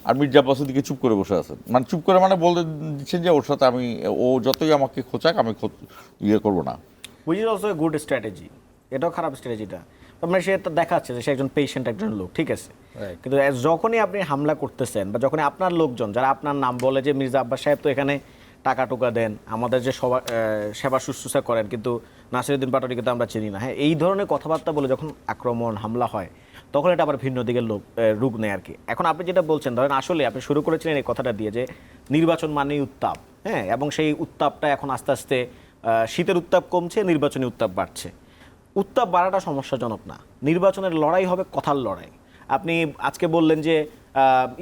আর মির্জা আব্বাস দিকে চুপ করে বসে আছেন, মানে চুপ করে মানে বলতে দিচ্ছেন যে ওর সাথে ও যতই আমাকে খোঁচাক আমি ইয়ে করবো না। Which is also a good strategy, এটাও খারাপ স্ট্র্যাটেজিটা। মানে সে তো দেখাচ্ছে যে সে একজন পেশেন্ট একজন লোক, ঠিক আছে, কিন্তু যখনই আপনি হামলা করতেছেন বা যখনই আপনার লোকজন যারা আপনার নাম বলে যে মির্জা আব্বাস সাহেব তো এখানে টাকা টোকা দেন, আমাদের যে সেবা শুশ্রূষা করেন, কিন্তু নাসিরউদ্দিন পাটোয়ারিকে তো আমরা চিনি না, হ্যাঁ, এই ধরনের কথাবার্তা বলে যখন আক্রমণ হামলা হয় তখন এটা আবার ভিন্ন দিকের রূপ নেয় আর কি। এখন আপনি যেটা বলছেন, ধরেন আসলে আপনি শুরু করেছিলেন এই কথাটা দিয়ে যে নির্বাচন মানেই উত্তাপ, হ্যাঁ, এবং সেই উত্তাপটা এখন আস্তে আস্তে শীতের উত্তাপ কমছে, নির্বাচনী উত্তাপ বাড়ছে। উত্তাপ বাড়াটা সমস্যাজনক না, নির্বাচনের লড়াই হবে কথার লড়াই। আপনি আজকে বললেন যে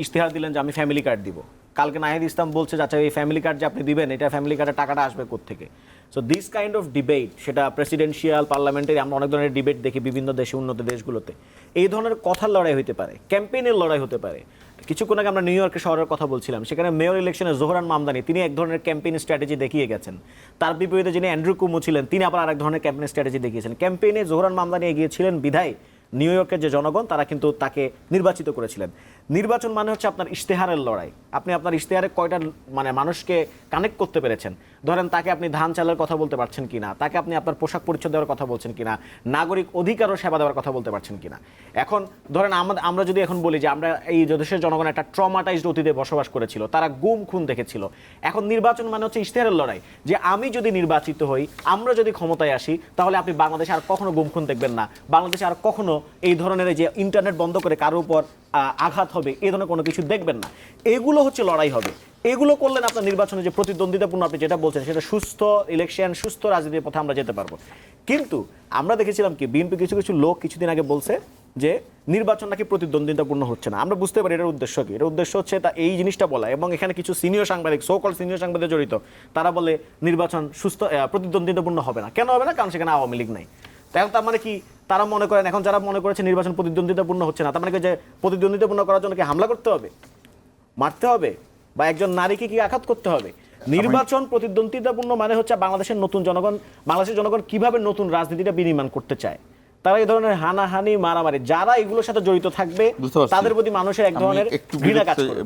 ইশতেহার দিলেন যে আমি ফ্যামিলি কার্ড দিব, কালকে নাহিদ ইসলাম বলছে আচ্ছা এই ফ্যামিলি কার্ড যে আপনি দিবেন এটা ফ্যামিলি কার্ডের টাকাটা আসবে কোত্থেকে? So this kind of debate, সেটা প্রেসিডেন্সিয়াল পার্লামেন্টারি, আমরা অনেক ধরনের ডিবেট দেখি বিভিন্ন দেশে, উন্নত দেশগুলোতে। এই ধরনের কথার লড়াই হতে পারে, ক্যাম্পেইনের লড়াই হতে পারে। কিছুক্ষণ আগে আমরা নিউ ইয়র্কের শহরের কথা বলছিলাম, সেখানে মেয়র ইলেকশনে জোহরান মামদানি তিনি এক ধরনের ক্যাম্পেইন স্ট্র্যাটেজি দেখিয়ে গেছেন। তার বিপরীতে যিনি অ্যান্ড্রু কুমু ছিলেন তিনি আবার আরেক ধরনের ক্যাম্পেইন স্ট্র্যাটেজি দেখিয়েছেন। ক্যাম্পেইনে জোহরান মামদানি এগিয়েছিলেন বিধায় নিউ ইয়র্কের যে জনগণ তারা কিন্তু তাকে নির্বাচিত করেছিলেন। নির্বাচন মানে হচ্ছে আপনার ইশতেহারের লড়াই। আপনি আপনার ইশতেহারে কয়টা মানে মানুষকে কানেক্ট করতে পেরেছেন। ধরেন তাকে আপনি ধান চালের কথা বলতে পারছেন কিনা, তাকে আপনি আপনার পোশাক পরিচ্ছদ দেওয়ার কথা বলছেন কিনা, নাগরিক অধিকার ও সেবা দেওয়ার কথা বলতে পারছেন কিনা। এখন ধরেন আমরা যদি এখন বলি যে আমরা এই দেশের জনগণ একটা ট্রমাটাইজড অতীতে বসবাস করেছিল, তারা গুম খুন দেখেছিল। এখন নির্বাচন মানে হচ্ছে ইশতেহারের লড়াই, যে আমি যদি নির্বাচিত হই, আমরা যদি ক্ষমতায় আসি, তাহলে আপনি বাংলাদেশে আর কখনো গুম খুন দেখবেন না, বাংলাদেশে আর কখনো এই ধরনের যে ইন্টারনেট বন্ধ করে কারোর উপর আঘাত হবে এই ধরনের কোনো কিছু দেখবেন না। এগুলো হচ্ছে লড়াই হবে। এগুলো করলেন আপনার নির্বাচনে যে প্রতিদ্বন্দ্বিতাপূর্ণ আপনি যেটা বলছেন সেটা সুস্থ ইলেকশন, সুস্থ রাজনীতির পথে আমরা যেতে পারবো। কিন্তু আমরা দেখেছিলাম কি বিএনপি কিছু কিছু লোক কিছুদিন আগে বলছে যে নির্বাচন নাকি প্রতিদ্বন্দ্বিতাপূর্ণ হচ্ছে না। আমরা বুঝতে পারি এটার উদ্দেশ্য কি। এর উদ্দেশ্য হচ্ছে তা এই জিনিসটা বলা, এবং এখানে কিছু সিনিয়র সাংবাদিক, সোকল সিনিয়র সাংবাদিক জড়িত, তারা বলে নির্বাচন সুস্থ প্রতিদ্বন্দ্বিতাপূর্ণ হবে না। কেন হবে না? কারণ সেখানে আওয়ামী লীগ নাই। এখন তার মানে কি তারা মনে করেন, এখন যারা মনে করেছে নির্বাচন প্রতিদ্বন্দ্বিতাপূর্ণ হচ্ছে না, তার মানে কি যে প্রতিদ্বন্দ্বিতাপূর্ণ করার জন্য কি হামলা করতে হবে, মারতে হবে, বা একজন নারীকে কি আঘাত করতে হবে? নির্বাচন প্রতিদ্বন্দ্বিতাপূর্ণ মানে হচ্ছে বাংলাদেশের নতুন জনগণ, বাংলাদেশের জনগণ কিভাবে নতুন রাজনীতিটা বিনির্মাণ করতে চায়। তারা এই ধরনের হানাহানি, মারামারি, যারা এগুলোর সাথে জড়িত থাকবে তাদের প্রতি মানুষের এক ধরনের ঘৃণা কাজ করে।